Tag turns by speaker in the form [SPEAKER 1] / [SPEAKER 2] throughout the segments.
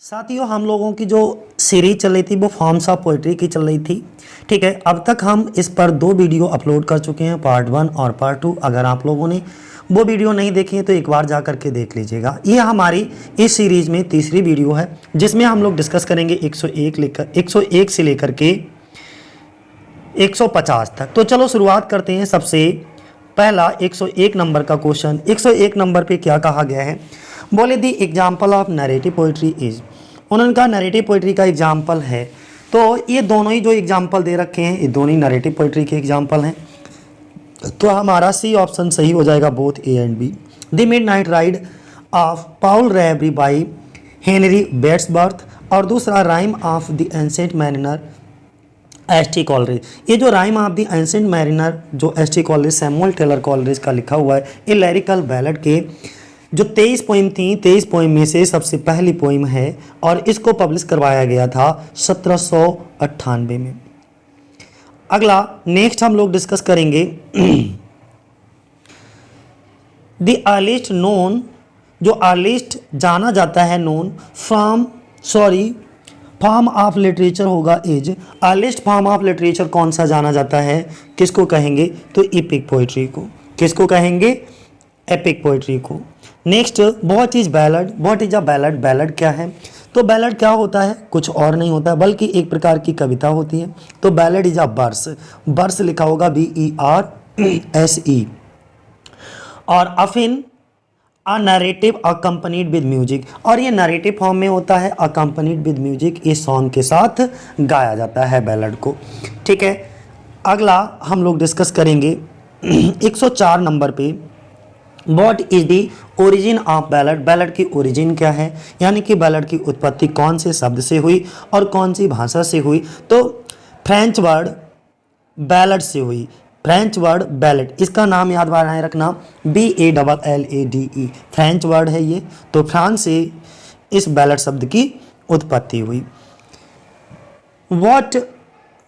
[SPEAKER 1] साथियों, हम लोगों की जो सीरीज चल रही थी वो फॉर्म्स ऑफ पोइट्री की चल रही थी। ठीक है, अब तक हम इस पर 2 वीडियो अपलोड कर चुके हैं, पार्ट 1 और पार्ट 2। अगर आप लोगों ने वो वीडियो नहीं देखी है तो एक बार जा करके देख लीजिएगा। ये हमारी इस सीरीज़ में तीसरी वीडियो है जिसमें हम लोग डिस्कस करेंगे 101 से लेकर के 150 तक। तो चलो शुरुआत करते हैं। सबसे पहला 101 नंबर का क्वेश्चन। 101 नंबर पे क्या कहा गया है? बोले the example of narrative poetry is. उन्होंने कहा नरेटिव पोइट्री का एग्जाम्पल है। तो ये दोनों ही जो एग्जाम्पल दे रखे हैं ये दोनों ही नरेटिव पोइट्री के एग्जाम्पल हैं। तो हमारा सी ऑप्शन सही हो जाएगा, both A and B. The midnight ride of Paul Revere by Henry Wadsworth और दूसरा rime of the ancient mariner S T. Coleridge. ये जो rime of the ancient mariner जो S T. Coleridge Samuel Taylor Coleridge का लिखा हुआ है, ये लैरिकल बैलेड के जो 23 पोइम थी, 23 पोइम में से सबसे पहली पोइम है और इसको पब्लिश करवाया गया था 1798 में। अगला नेक्स्ट हम लोग डिस्कस करेंगे द अर्लीस्ट नोन, जो अर्लीस्ट जाना जाता है नोन फॉर्म ऑफ लिटरेचर होगा is. Earliest form of literature कौन सा जाना जाता है, किसको कहेंगे? तो एपिक पोइट्री को। किसको कहेंगे? एपिक पोइट्री को। Next what is ballad. What is a ballad. Ballad क्या है? तो बैलड क्या होता है? कुछ और नहीं होता बल्कि एक प्रकार की कविता होती है। तो ballad is a verse. Verse लिखा होगा BERSE। और often a narrative accompanied with music, और ये नरेटिव फॉर्म में होता है, अकम्पनीड विद म्यूजिक, इस सॉन्ग के साथ गाया जाता है बैलड को। ठीक है, अगला हम लोग डिस्कस करेंगे 104 नंबर पे what is the origin of ballad. Ballad की ओरिजिन क्या है, यानी कि बैलड की उत्पत्ति कौन से शब्द से हुई और कौन सी भाषा से हुई? तो फ्रेंच वर्ड बैलड से हुई। फ्रेंच वर्ड बैलेड, इसका नाम याद बनाए रखना, BALLADE। फ्रेंच वर्ड है ये। तो फ्रांस से इस बैलेड शब्द की उत्पत्ति हुई। What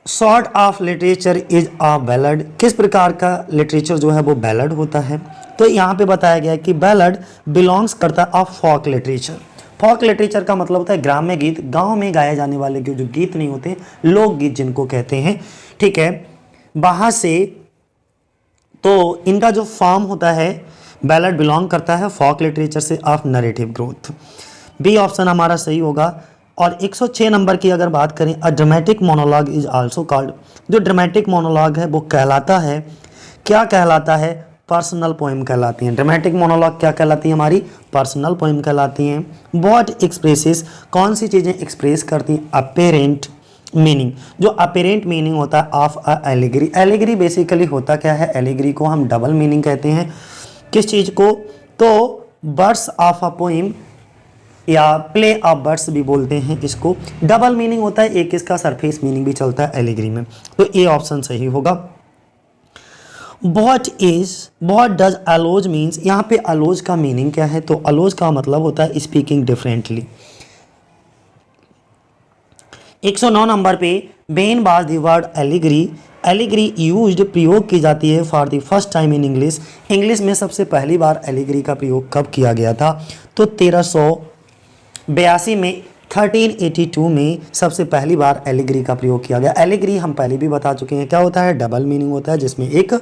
[SPEAKER 1] sort of literature is a ballad. किस प्रकार का लिटरेचर जो है वो बैलड होता है? तो यहाँ पे बताया गया है कि बैलड बिलोंग्स करता है of folk literature. Folk literature का मतलब होता है ग्राम्य गीत, गांव में गाए जाने वाले जो गीत नहीं होते, लोकगीत जिनको कहते हैं। ठीक है, वहाँ से तो इनका जो फॉर्म होता है बैलड बिलोंग करता है फोक लिटरेचर से of narrative growth. B option हमारा सही होगा। और 106 नंबर की अगर बात करें, a dramatic monologue is also called. जो ड्रामेटिक मोनोलॉग है वो कहलाता है, क्या कहलाता है? पर्सनल पोएम कहलाती हैं। ड्रामेटिक मोनोलॉग क्या कहलाती है? हमारी पर्सनल पोएम कहलाती हैं। व्हाट एक्सप्रेसेस, कौन सी चीज़ें एक्सप्रेस करती हैं? Apparent meaning. जो अपेरेंट मीनिंग होता है of a allegory. Allegory basically होता क्या है? एलिगरी को हम डबल मीनिंग कहते हैं। किस चीज़ को? तो वर्ड्स ऑफ अ पोइम या प्ले ऑफ वर्ड्स भी बोलते हैं इसको। डबल मीनिंग होता है, एक इसका सरफेस मीनिंग भी चलता है एलिगरी में। तो ए ऑप्शन सही होगा। What does allows means. यहाँ पे अलोज का मीनिंग क्या है? तो अलोज का मतलब होता है स्पीकिंग डिफरेंटली। 109 नंबर पे Ben was the word allegory. Allegory used, प्रयोग की जाती है for the first time in English. English में सबसे पहली बार एलिगरी का प्रयोग कब किया गया था? तो 1382 में, 1382 में सबसे पहली बार एलिगरी का प्रयोग किया गया। एलिगरी हम पहले भी बता चुके हैं क्या होता है? डबल मीनिंग होता है जिसमें एक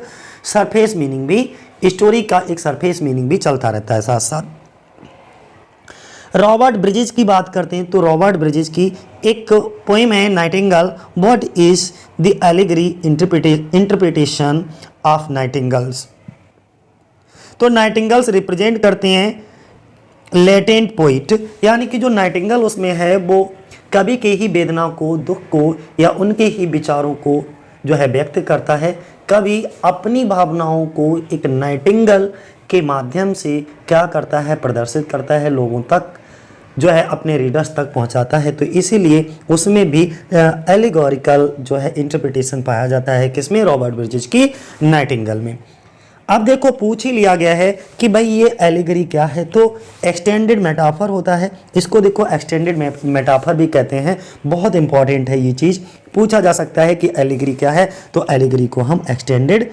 [SPEAKER 1] सरफेस मीनिंग भी, स्टोरी का एक सरफेस मीनिंग भी चलता रहता है साथ साथ। रॉबर्ट ब्रिजेस की बात करते हैं तो रॉबर्ट ब्रिजेस की एक पोएम है Nightingale. What is the allegory interpretation of nightingales. तो नाइटिंगेल्स रिप्रेजेंट करते हैं लेटेंट पोइट, यानी कि जो नाइटिंगेल उसमें है वो कवि के ही वेदना को, दुख को या उनके ही विचारों को जो है व्यक्त करता है। कवि अपनी भावनाओं को एक नाइटिंगेल के माध्यम से क्या करता है? प्रदर्शित करता है, लोगों तक जो है अपने रीडर्स तक पहुंचाता है। तो इसीलिए उसमें भी एलिगोरिकल जो है इंटरप्रिटेशन पाया जाता है। किसमें? रॉबर्ट ब्रिजेस की नाइटिंगेल में। अब देखो पूछ ही लिया गया है कि भाई ये एलिगरी क्या है? तो एक्सटेंडेड मेटाफर होता है। इसको देखो एक्सटेंडेड मेटाफर भी कहते हैं। बहुत इंपॉर्टेंट है ये चीज़, पूछा जा सकता है कि एलिगरी क्या है। तो एलिगरी को हम एक्सटेंडेड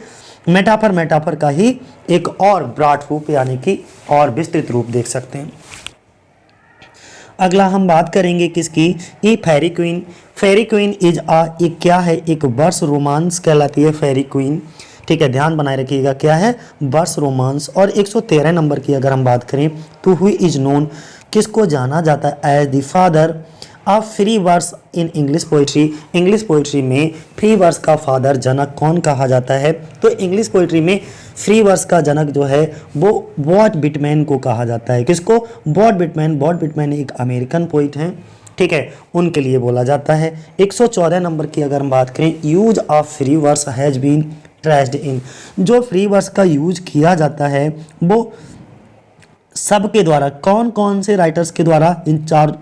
[SPEAKER 1] मेटाफर का ही एक और ब्रॉड रूप यानी कि और विस्तृत रूप देख सकते हैं। अगला हम बात करेंगे किसकी, ये फेरी क्वीन। फेरी क्वीन इज एक क्या है, एक वर्स रोमांस कहलाती है फेरी क्वीन। ठीक है, ध्यान बनाए रखिएगा क्या है, वर्स रोमांस। और 113 नंबर की अगर हम बात करें तो हु इज नोन, किसको जाना जाता है as the father of free verse in English poetry. English poetry में फ्री वर्स का फादर जनक कौन कहा जाता है, तो इंग्लिश पोइट्री में फ्री वर्स का जनक जो है वो वॉट विटमैन को कहा जाता है। किसको, वॉट विटमैन। वॉट विटमैन एक अमेरिकन पोइट हैं, ठीक है, उनके लिए बोला जाता है। 114 नंबर की अगर हम बात करें, use of free verse has been traced in. जो फ्री वर्स का यूज किया जाता है वो सबके द्वारा, कौन कौन से राइटर्स के द्वारा, इन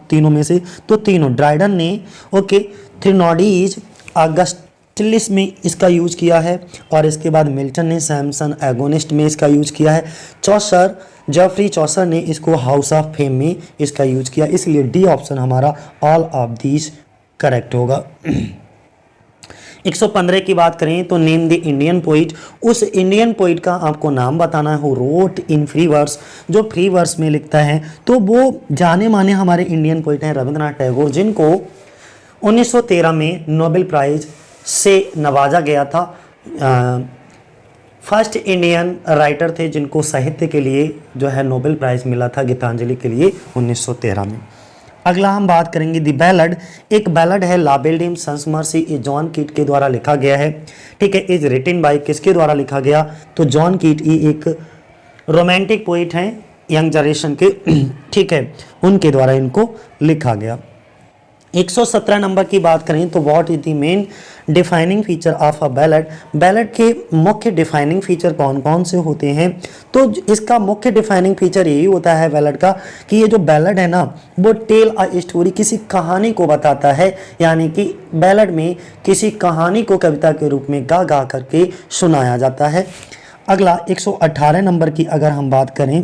[SPEAKER 1] तीनों में से, तो तीनों, ड्राइडन ने, ओके, थ्रिनोडीज, अगस्टिलिस में इसका यूज किया है, और इसके बाद मिल्टन ने सैमसन एगोनिस्ट में इसका यूज किया है, चौसर, जेफरी चौसर ने इसको हाउस ऑफ फेम में इसका यूज किया। इसलिए डी ऑप्शन हमारा ऑल ऑफ दीज करेक्ट होगा। 115 की बात करें तो नेम द इंडियन पोइट। उस इंडियन पोइट का आपको नाम बताना है हो रोट इन फ्री वर्स, जो फ्री वर्स में लिखता है। तो वो जाने माने हमारे इंडियन पोइट हैं रविंद्रनाथ टैगोर, जिनको 1913 में नोबेल प्राइज से नवाजा गया था। फर्स्ट इंडियन राइटर थे जिनको साहित्य के लिए जो है नोबेल प्राइज मिला था गीतांजलि के लिए 1913 में। अगला हम बात करेंगे दी बैलड। एक बैलड है लाबेल्डियम सन्स मर्सी, ये जॉन कीट के द्वारा लिखा गया है। ठीक है, इज रिटन बाय, किसके द्वारा लिखा गया, तो जॉन कीट ये एक रोमांटिक पोइट हैं यंग जनरेशन के, ठीक है, उनके द्वारा इनको लिखा गया। 117 नंबर की बात करें तो what is the main defining feature of a ballad. Ballad के मुख्य डिफाइनिंग फीचर कौन कौन से होते हैं, तो इसका मुख्य डिफाइनिंग फीचर यही होता है बैलड का कि ये जो बैलड है ना वो टेल अ स्टोरी, किसी कहानी को बताता है। यानी कि बैलड में किसी कहानी को कविता के रूप में गा गा करके सुनाया जाता है। अगला 118 नंबर की अगर हम बात करें,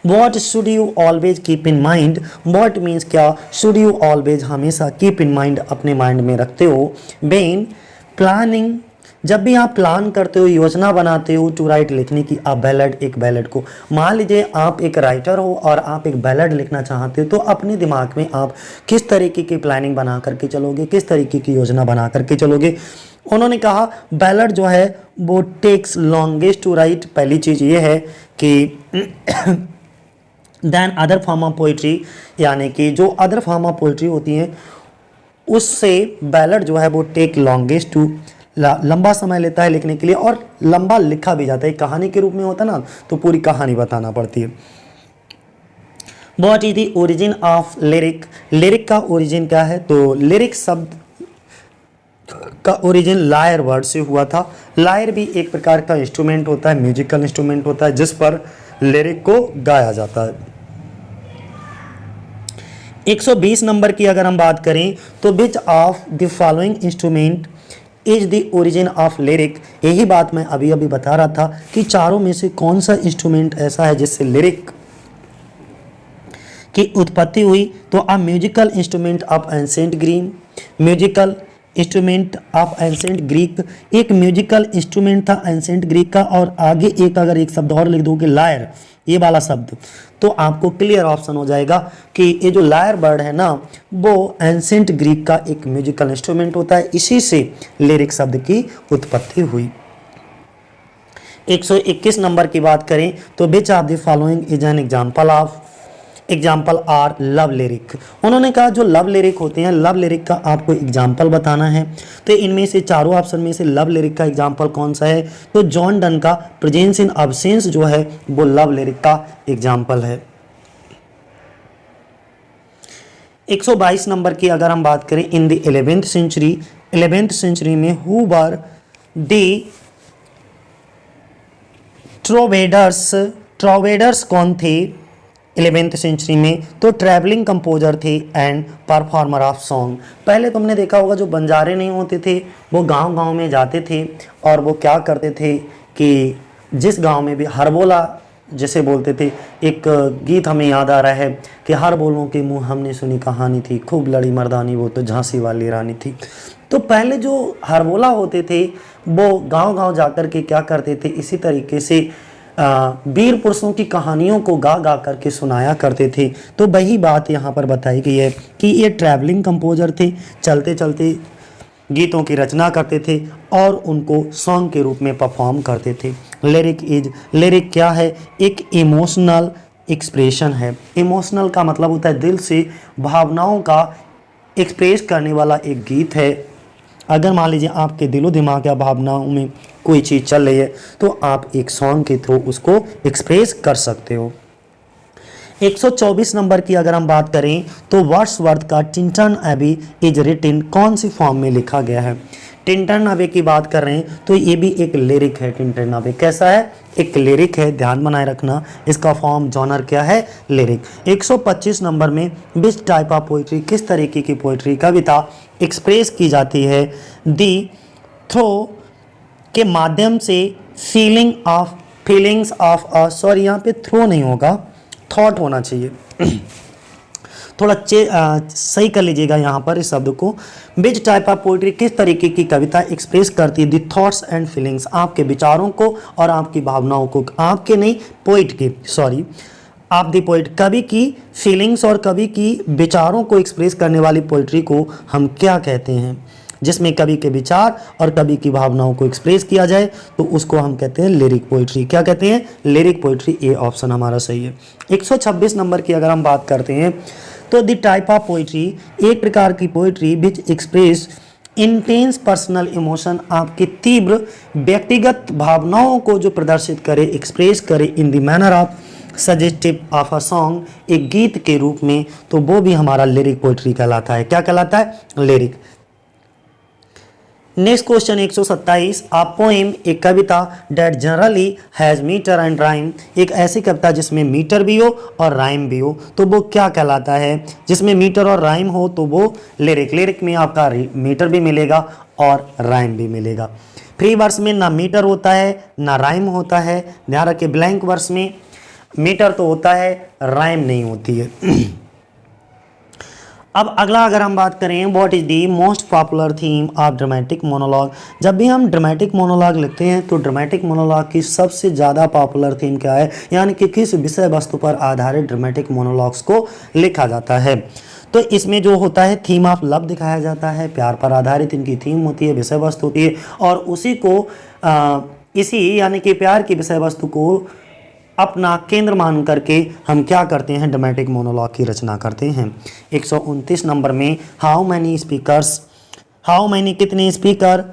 [SPEAKER 1] what should you always keep in mind. What means क्या, शुड यू ऑलवेज हमेशा, कीप इन माइंड अपने माइंड में रखते हो, बेन प्लानिंग जब भी आप प्लान करते हो, योजना बनाते हो, टू राइट लिखने की अ बैलड, एक बैलड को। मान लीजिए आप एक राइटर हो और आप एक बैलड लिखना चाहते हो, तो अपने दिमाग में आप किस तरीके की प्लानिंग बना करके चलोगे, किस तरीके की योजना बना करके चलोगे। उन्होंने कहा बैलड जो है वो टेक्स लॉन्गेस्ट टू राइट। पहली चीज़ ये है कि then other form of poetry, यानी कि जो अदर फॉर्म ऑफ पोइट्री होती हैं उससे बैलड जो है वो टेक लॉन्गेस्ट टू, लंबा समय लेता है लिखने के लिए, और लंबा लिखा भी जाता है। कहानी के रूप में होता ना, तो पूरी कहानी बताना पड़ती है। What is the origin of lyric. Lyric का ओरिजिन क्या है, तो लिरिक शब्द का ओरिजिन लायर वर्ड से हुआ था। लायर भी एक प्रकार का इंस्ट्रूमेंट होता है, म्यूजिकल इंस्ट्रूमेंट होता है जिस पर लिरिक को गाया जाता है। 120 नंबर की अगर हम बात करें तो which of the following instrument is the origin of lyric. यही बात मैं अभी अभी बता रहा था कि चारों में से कौन सा इंस्ट्रूमेंट ऐसा है जिससे लिरिक की उत्पत्ति हुई, तो a musical instrument of ancient Greek, musical instrument of ancient Greek, एक म्यूजिकल इंस्ट्रूमेंट था एंसेंट ग्रीक का। और आगे एक अगर एक शब्द और लिख दोगे लायर, ये वाला शब्द, तो आपको क्लियर ऑप्शन हो जाएगा कि ये जो लायर बर्ड है ना वो एंसेंट ग्रीक का एक म्यूजिकल इंस्ट्रूमेंट होता है, इसी से लिरिक शब्द की उत्पत्ति हुई। 121 नंबर की बात करें तो which of the following is an example or love lyric. उन्होंने कहा जो लव लिरिक होते हैं, लव लिरिक का आपको एग्जाम्पल बताना है। तो इनमें से चारों ऑप्शन में से लव लिरिक का एग्जाम्पल कौन सा है, तो जॉन डन का प्रेजेंस इन अब्सेंस जो है वो लव लिरिक का एग्जाम्पल है। 122 नंबर की अगर हम बात करें, इन द 11th सेंचुरी में हु वर द ट्रोवेडर्स कौन थे 11th सेंचुरी में, तो ट्रैवलिंग कंपोजर थे एंड परफॉर्मर ऑफ सॉन्ग। पहले तुमने देखा होगा जो बंजारे नहीं होते थे वो गांव-गांव में जाते थे और वो क्या करते थे कि जिस गांव में भी हरबोला जैसे बोलते थे, एक गीत हमें याद आ रहा है कि हर बोलों के मुंह हमने सुनी कहानी थी, खूब लड़ी मर्दानी वो तो झांसी वाली रानी थी। तो पहले जो हरबोला होते थे वो गांव-गांव जाकर के क्या करते थे, इसी तरीके से वीर पुरुषों की कहानियों को गा गा करके सुनाया करते थे। तो वही बात यहाँ पर बताई गई है कि ये ट्रैवलिंग कंपोजर थे, चलते चलते गीतों की रचना करते थे और उनको सॉन्ग के रूप में परफॉर्म करते थे। लिरिक क्या है? एक इमोशनल एक्सप्रेशन है। इमोशनल का मतलब होता है दिल से भावनाओं का एक्सप्रेस करने वाला एक गीत है। अगर मान लीजिए आपके दिलो दिमाग या भावनाओं में कोई चीज़ चल रही है तो आप एक सॉन्ग के थ्रू उसको एक्सप्रेस कर सकते हो। 124 नंबर की अगर हम बात करें तो वर्ड्सवर्थ का टिंटन एबी इज रिटन कौन सी फॉर्म में लिखा गया है? टिंटन एबी की बात कर रहे हैं तो ये भी एक लिरिक है। टिंटन एबी कैसा है? एक लिरिक है, ध्यान बनाए रखना। इसका फॉर्म जॉनर क्या है? लिरिक। 125 नंबर में विच टाइप ऑफ पोइट्री, किस तरीके की पोइट्री कविता एक्सप्रेस की जाती है? दी थ्रो के माध्यम से फीलिंग्स ऑफ सॉरी यहाँ पे थ्रो नहीं होगा, थॉट होना चाहिए थोड़ा सही कर लीजिएगा यहाँ पर इस शब्द को। विच टाइप ऑफ पोइट्री, किस तरीके की कविता एक्सप्रेस करती है दी थॉट्स एंड फीलिंग्स, आपके विचारों को और आपकी भावनाओं को, आपके नहीं पोइट की, सॉरी आप दी पोइट, कवि की फीलिंग्स और कवि की विचारों को एक्सप्रेस करने वाली पोइट्री को हम क्या कहते हैं? जिसमें कवि के विचार और कवि की भावनाओं को एक्सप्रेस किया जाए तो उसको हम कहते हैं लिरिक पोइट्री। क्या कहते हैं? Lyric poetry. ए ऑप्शन हमारा सही है। 126 नंबर की अगर हम बात करते हैं तो द टाइप ऑफ पोइट्री, एक प्रकार की poetry which express intense personal emotion, आपकी तीव्र व्यक्तिगत भावनाओं को जो प्रदर्शित करे, एक्सप्रेस करे in the manner of suggestive of a song, एक गीत के रूप में, तो वो भी हमारा लिरिक पोइट्री कहलाता है। क्या कहलाता है? Lyric. Next question 127, a poem, एक कविता that generally has metre and rhyme, एक ऐसी कविता जिसमें मीटर भी हो और राइम भी हो, तो वो क्या कहलाता है? जिसमें मीटर और राइम हो तो वो लिरिक। लिरिक में आपका मीटर भी मिलेगा और राइम भी मिलेगा। फ्री वर्स में ना मीटर होता है ना राइम होता है, ध्यान रखिए। ब्लैंक वर्स में मीटर तो होता है, राइम नहीं होती है। अब अगला अगर हम बात करें, what is the most popular theme of dramatic monologue, जब भी हम ड्रामेटिक मोनोलॉग लिखते हैं तो ड्रामेटिक मोनोलॉग की सबसे ज़्यादा पॉपुलर थीम क्या है, यानी कि किस विषय वस्तु पर आधारित ड्रामेटिक मोनोलॉग्स को लिखा जाता है? तो इसमें जो होता है थीम ऑफ लव दिखाया जाता है, प्यार पर आधारित इनकी थीम होती है, विषय वस्तु होती है, और उसी को इसी यानी कि प्यार की विषय वस्तु को अपना केंद्र मान करके हम क्या करते हैं? ड्रामेटिक मोनोलॉग की रचना करते हैं। 129 नंबर में how many speakers, how many कितने स्पीकर,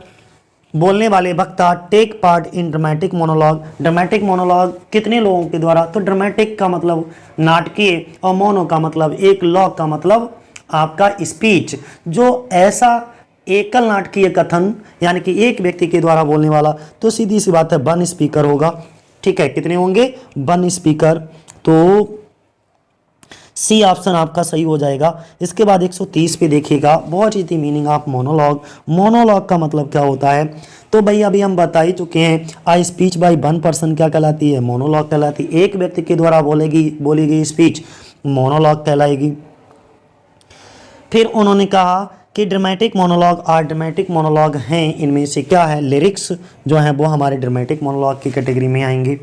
[SPEAKER 1] बोलने वाले वक्ता take part in dramatic monologue, dramatic monologue कितने लोगों के द्वारा? तो ड्रामेटिक का मतलब नाटकीय और मोनो का मतलब एक, लॉग का मतलब आपका स्पीच, जो ऐसा एकल नाटकीय कथन यानी कि एक व्यक्ति के द्वारा बोलने वाला, तो सीधी सी बात है वन स्पीकर होगा। ठीक है, कितने होंगे? One speaker. तो सी ऑप्शन आपका सही हो जाएगा। इसके बाद 130 पे देखिएगा, what is the meaning of monologue, monologue का मतलब क्या होता है? तो भाई अभी हम बता ही चुके हैं, आ स्पीच बाय वन पर्सन क्या कहलाती है? मोनोलॉग कहलाती है। एक व्यक्ति के द्वारा बोली गई स्पीच मोनोलॉग कहलाएगी। फिर उन्होंने कहा कि ड्रामेटिक मोनोलॉग और ड्रामेटिक मोनोलॉग हैं, इनमें से क्या है? लिरिक्स जो हैं वो हमारे ड्रामेटिक मोनोलॉग की कैटेगरी में आएंगे,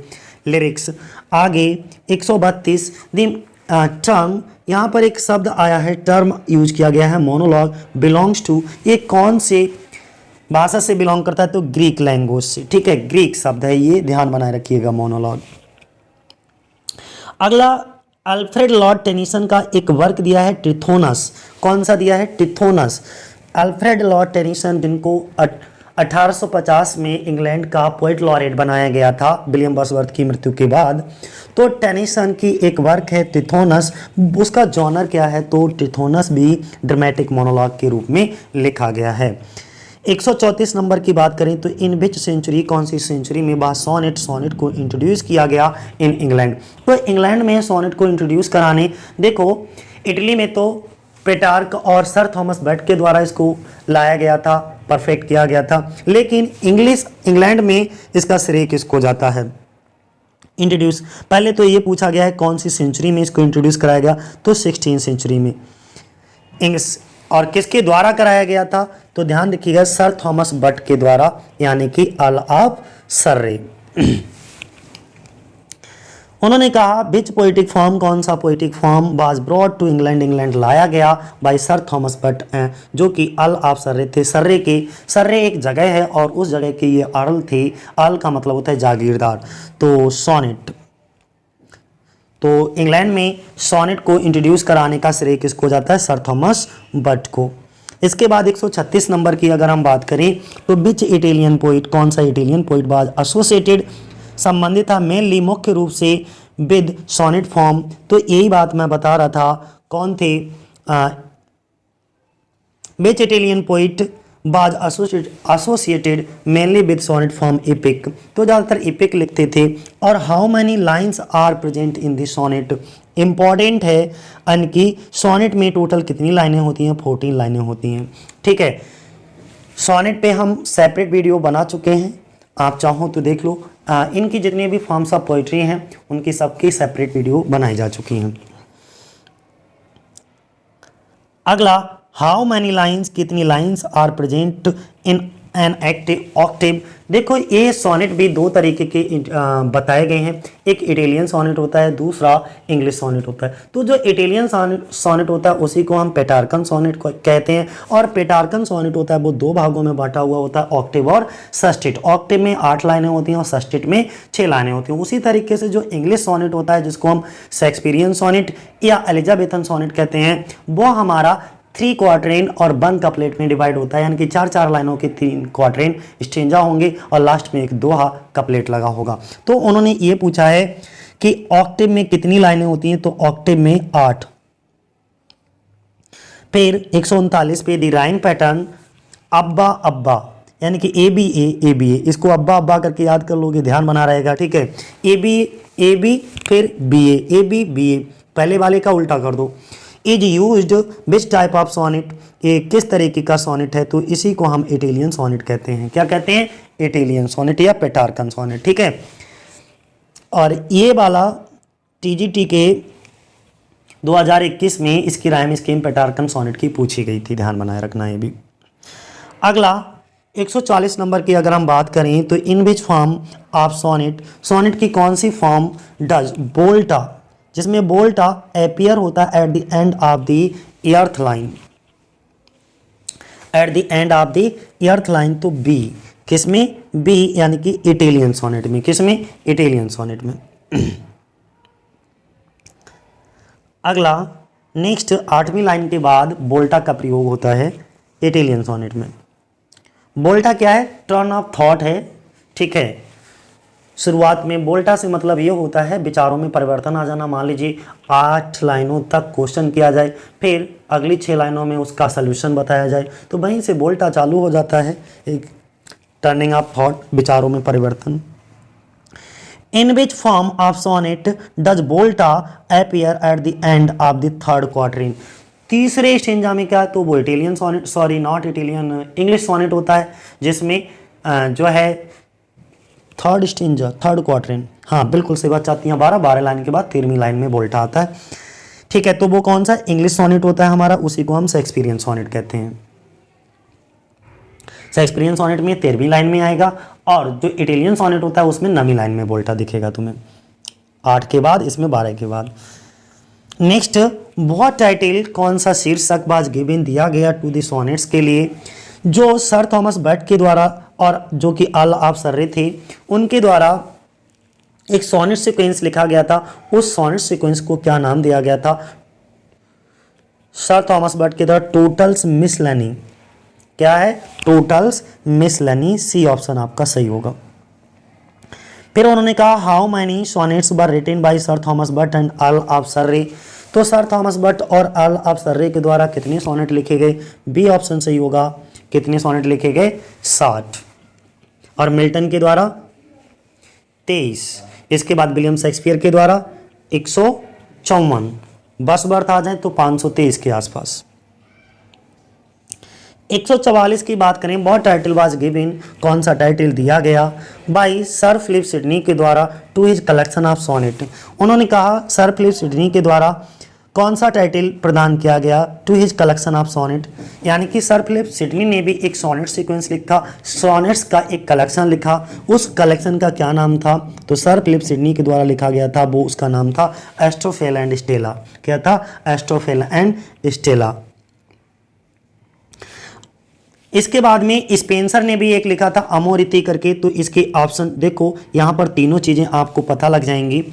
[SPEAKER 1] लिरिक्स। आगे 132 दी टर्म, यहाँ पर एक शब्द आया है, टर्म यूज किया गया है, मोनोलॉग बिलोंग्स टू, ये कौन से भाषा से बिलोंग करता है? तो ग्रीक लैंग्वेज से। ठीक है, ग्रीक शब्द है ये, ध्यान बनाए रखिएगा मोनोलॉग। अगला अल्फ्रेड लॉर्ड टेनिसन का एक वर्क दिया है टिथोनस, कौन सा दिया है? टिथोनस। अल्फ्रेड लॉर्ड टेनिसन जिनको 1850 में इंग्लैंड का पोइट लॉरेट बनाया गया था विलियम वर्ड्सवर्थ की मृत्यु के बाद, तो टेनिसन की एक वर्क है टिथोनस, उसका जॉनर क्या है? तो टिथोनस भी ड्रामेटिक मोनोलॉग के रूप में लिखा गया है। 134 नंबर की बात करें तो इन विच सेंचुरी, कौन सी सेंचुरी में बात सोनेट को इंट्रोड्यूस किया गया इन इंग्लैंड? तो इंग्लैंड में सोनेट को इंट्रोड्यूस कराने, देखो इटली में तो पेटार्क और सर थॉमस बेट के द्वारा इसको लाया गया था, परफेक्ट किया गया था, लेकिन इंग्लैंड में इसका श्रेय किसको जाता है इंट्रोड्यूस? पहले तो ये पूछा गया है कौन सी सेंचुरी में इसको इंट्रोड्यूस कराया गया, तो 16th सेंचुरी में। और किसके द्वारा कराया गया था? तो ध्यान रखिएगा, सर थॉमस बट के द्वारा, यानी कि अर्ल ऑफ सर्रे। उन्होंने कहा विच पोइटिक फॉर्म, कौन सा poetic form was brought to England, England लाया गया बाय सर थॉमस बट, जो कि अल ऑफ सर्रे थे। सर्रे एक जगह है और उस जगह की ये अर्ल थे। अर्ल का मतलब होता है जागीरदार। तो सोनेट, तो इंग्लैंड में सोनेट को इंट्रोड्यूस कराने का श्रेय किसको जाता है? सर थॉमस बट को। इसके बाद 136 नंबर की अगर हम बात करें तो विच इटालियन पोइट, कौन सा इटालियन पोइट वाज एसोसिएटेड, संबंधित था मेनली मुख्य रूप से विद सोनेट फॉर्म। तो यही बात मैं बता रहा था, कौन थे? Which Italian poet was associated mainly with sonnet form epic, तो ज़्यादातर एपिक लिखते थे। और how many lines are present in the sonnet, important है अनकी सोनेट में टोटल कितनी लाइनें होती हैं? 14 लाइनें होती हैं। ठीक है, सोनेट पे हम सेपरेट वीडियो बना चुके हैं, आप चाहो तो देख लो। इनकी जितनी भी फॉर्म्स ऑफ पोइट्री हैं उनकी सबकी सेपरेट वीडियो बनाई जा चुकी हैं। अगला, हाउ मैनी लाइन्स, कितनी lines are present in an active octave. देखो ये सोनेट भी दो तरीके के बताए गए हैं, एक इटालियन सोनेट होता है, दूसरा इंग्लिश सोनेट होता है। तो जो इटालियन सोनेट होता है उसी को हम पेटार्कन सोनेट कहते हैं, और पेटार्कन सोनेट होता है वो दो भागों में बांटा हुआ होता है, ऑक्टेव और सस्टेट। ऑक्टेव में 8 लाइनें होती हैं और सस्टेट में 6 लाइनें होती हैं। उसी तरीके से जो इंग्लिश सोनेट होता है जिसको हम शेक्सपियरियन सोनेट या एलिजाबेथन सोनेट कहते हैं, वो हमारा 3 क्वार्टरेन और 1 कपलेट में डिवाइड होता है, यानी कि 4 लाइनों के 3 क्वार्टरेन स्टेंजा होंगे और लास्ट में एक दोहा कपलेट लगा होगा। तो उन्होंने ये पूछा है कि ऑक्टेव में कितनी लाइनें होती हैं, तो ऑक्टेव में 8। फिर 139 पे द राइम पैटर्न अब्बा अब्बा, यानी कि ए बी ए, इसको अब्बा अब्बा करके याद कर लोगे, ध्यान बना रहेगा। ठीक है, ए बी फिर बी ए, पहले वाले का उल्टा कर दो। Is used which type of sonnet, ये किस तरीके का सोनेट है? तो इसी को हम इटालियन सोनेट कहते हैं। क्या कहते हैं? इटालियन सोनेट या पेटार्कन सोनेट। ठीक है, और ये वाला टीजीटी के 2021 में इसकी राइम स्कीम पेटार्कन सोनेट की पूछी गई थी, ध्यान बनाए रखना ये भी। अगला 140 नंबर की अगर हम बात करें तो in which form of sonnet, sonnet की कौन सी फॉर्म डज बोल्टा, जिसमें बोल्टा अपीयर होता है at the end of the eighth line, at the end of the eighth line. तो बी, किसमें? बी, यानी कि इटालियन सोनेट में। किसमें? इटालियन सोनेट में। अगला नेक्स्ट 8वीं लाइन के बाद बोल्टा का प्रयोग होता है इटालियन सोनेट में। बोल्टा क्या है? टर्न ऑफ थॉट है। ठीक है, शुरुआत में बोल्टा से मतलब ये होता है विचारों में परिवर्तन आ जाना। मान लीजिए 8 लाइनों तक क्वेश्चन किया जाए, फिर अगली 6 लाइनों में उसका सलूशन बताया जाए, तो वहीं से बोल्टा चालू हो जाता है, एक टर्निंग ऑफ थॉट, विचारों में परिवर्तन। In which form of sonnet does volta appear at the end of the 3rd quatrain, तीसरे स्टेंजा में क्या? तो वो Italian sonnet, sorry not Italian, English sonnet होता है, जिसमें जो है 3rd स्टेंजा, 3rd क्वार्टरिन, हाँ बिल्कुल सही बात चाहती हैं। 12 लाइन के बाद 13वीं लाइन में बोल्टा आता है। ठीक है, तो वो कौन सा? इंग्लिश सोनेट होता है हमारा, उसी को हम शेक्सपियरियन सोनेट कहते हैं। शेक्सपियरियन सोनेट में 13वीं लाइन में आएगा, और जो इटालियन सोनेट होता है उसमें 9वीं लाइन में बोल्टा दिखेगा तुम्हें, 8 के बाद, इसमें 12 के बाद। नेक्स्ट, व्हाट टाइटल, कौन सा शीर्षक वाज गिवन, दिया गया टू द सोनेट्स के लिए, जो सर थॉमस बट के द्वारा और जो कि अल ऑफ सर्रे थे उनके द्वारा एक सोनेट सीक्वेंस लिखा गया था। उस सोनेट सीक्वेंस को क्या नाम दिया गया था? सर थॉमस बट के द्वारा टोटल्स मिसलेनी। क्या है? टोटल्स मिसलेनी, सी ऑप्शन आपका सही होगा। फिर उन्होंने कहा how many sonnets were written by sir Thomas Wyatt and Earl of Surrey, तो सर थॉमस बट और अल ऑफ सर्रे के द्वारा कितने सोनेट लिखे गए? बी ऑप्शन सही होगा। कितने सोनेट लिखे गए? 60। और मिल्टन के द्वारा 23। इसके बाद विलियम शेक्सपियर के द्वारा 154। बस बर्थ आ जाए तो 523 के आसपास। 144 की बात करें, व्हाट टाइटल वाज गिवन, कौन सा टाइटल दिया गया बाय सर फिलिप सिडनी के द्वारा to his collection of sonnet. उन्होंने कहा सर फिलिप सिडनी के द्वारा कौन सा टाइटल प्रदान किया गया to his collection of sonnet, यानी कि सर फिलिप सिडनी ने भी एक सोनेट सीक्वेंस लिखा, सोनेट्स का एक कलेक्शन लिखा, उस कलेक्शन का क्या नाम था, तो सर फिलिप सिडनी के द्वारा लिखा गया था, वो उसका नाम था एस्ट्रोफेल एंड स्टेला। क्या था? एस्ट्रोफेल एंड स्टेला। इसके बाद में स्पेंसर ने भी एक लिखा था अमोरिती करके, तो इसके ऑप्शन देखो यहाँ पर तीनों चीज़ें आपको पता लग जाएंगी।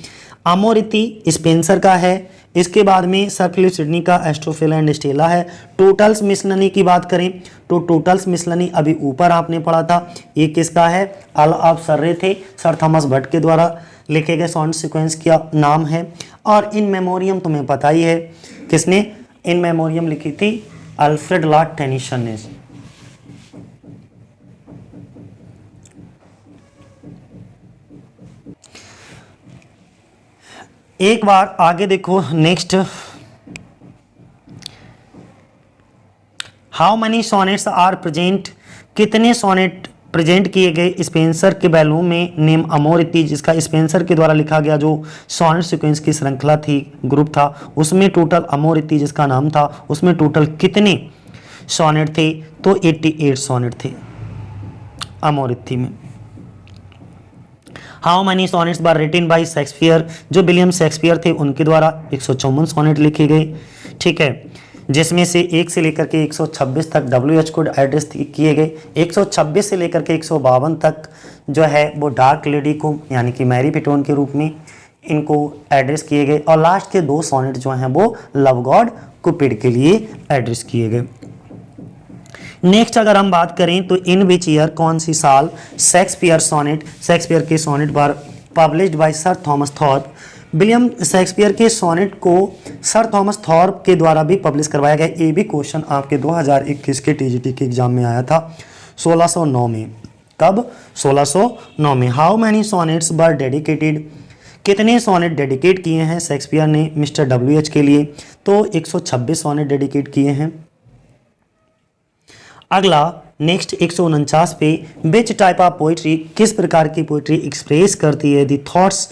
[SPEAKER 1] अमोरिती स्पेंसर का है, इसके बाद में सर फिलिप सिडनी का एस्ट्रोफेल एंड स्टेला है। टोटल्स मिसलनी की बात करें तो टोटल्स मिसलनी अभी ऊपर आपने पढ़ा था, ये किसका है? अल ऑफ सर्रे थे, सर थॉमस बट के द्वारा लिखे गए सोनेट सीक्वेंस का नाम है। और इन मेमोरियम तुम्हें पता ही है, किसने इन मेमोरियम लिखी थी? अल्फ्रेड लॉर्ड टेनिसन ने। एक बार आगे देखो, next, how many sonnets are present, कितने सोनेट प्रेजेंट किए गए स्पेंसर के बैलूम में नेम अमोरिटी, जिसका स्पेंसर के द्वारा लिखा गया जो सोनेट सीक्वेंस की श्रृंखला थी, ग्रुप था, उसमें टोटल अमोरिटी जिसका नाम था, उसमें टोटल कितने सोनेट थे? तो 88 सोनेट थे अमोरिटी में। How many sonnets were written by Shakespeare, जो विलियम शेक्सपियर थे उनके द्वारा 154 सोनेट लिखे गए, ठीक है, जिसमें से 1 से लेकर के 126 तक WH को एड्रेस किए गए। 126 से लेकर के 152 तक जो है वो डार्क लेडी को, यानी कि मैरी पिटोन के रूप में इनको एड्रेस किए गए। और लास्ट के 2 सोनेट जो हैं वो लव गॉड कुपिड के लिए एड्रेस किए गए। नेक्स्ट अगर हम बात करें तो इन विच ईयर, कौन सी साल, शेक्सपियर सोनेट, शेक्सपियर के sonnet were published by sir Thomas Thorpe, William Shakespeare के सोनेट को सर थॉमस थॉर्प के द्वारा भी पब्लिश करवाया गया। ये भी क्वेश्चन आपके 2021 के TGT के एग्जाम में आया था 1609 में। कब? 1609 में। How many sonnets were dedicated, कितने सोनेट डेडिकेट किए हैं शेक्सपियर ने मिस्टर WH के लिए? तो 126 सोनेट डेडिकेट किए हैं। अगला नेक्स्ट 149 पे, विच टाइप ऑफ पोइट्री, किस प्रकार की पोइट्री एक्सप्रेस करती है दी थॉट्स,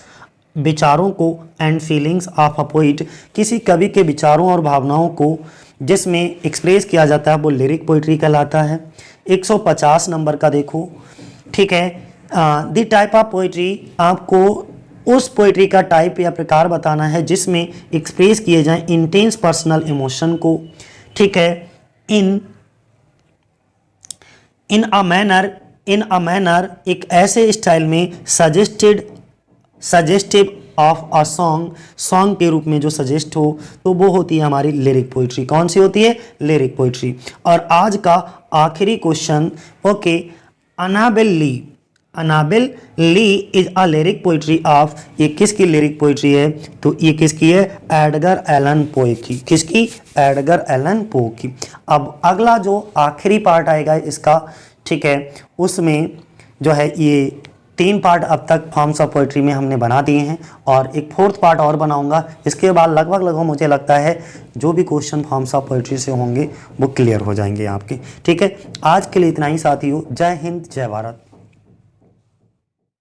[SPEAKER 1] विचारों को, and feelings of a poet, किसी कवि के विचारों और भावनाओं को जिसमें एक्सप्रेस किया जाता है वो लिरिक पोइट्री कहलाता है। 150 नंबर का देखो, ठीक है, दी टाइप ऑफ पोइट्री, आपको उस पोइट्री का टाइप या प्रकार बताना है जिसमें एक्सप्रेस किए जाएं इंटेंस पर्सनल इमोशन को, ठीक है, इन अ मैनर एक ऐसे स्टाइल में सजेस्टिव ऑफ अ सॉन्ग के रूप में जो सजेस्ट हो, तो वो होती है हमारी लिरिक पोइट्री। कौन सी होती है? Lyric poetry. और आज का आखिरी question, okay, Annabel Lee is a lyric poetry of, ये किसकी लिरिक पोइट्री है? तो ये किसकी है? एडगर एलन पो की। किसकी? एडगर एलन पो की। अब अगला जो आखिरी पार्ट आएगा इसका, ठीक है, उसमें जो है ये 3 पार्ट अब तक फॉर्म्स ऑफ पोइट्री में हमने बना दिए हैं और एक 4th पार्ट और बनाऊंगा। इसके बाद लगभग मुझे लगता है जो भी क्वेश्चन फॉर्म्स ऑफ पोइट्री से होंगे वो क्लियर हो जाएंगे आपके, ठीक है। आज के लिए इतना ही साथियों, जय हिंद, जय भारत।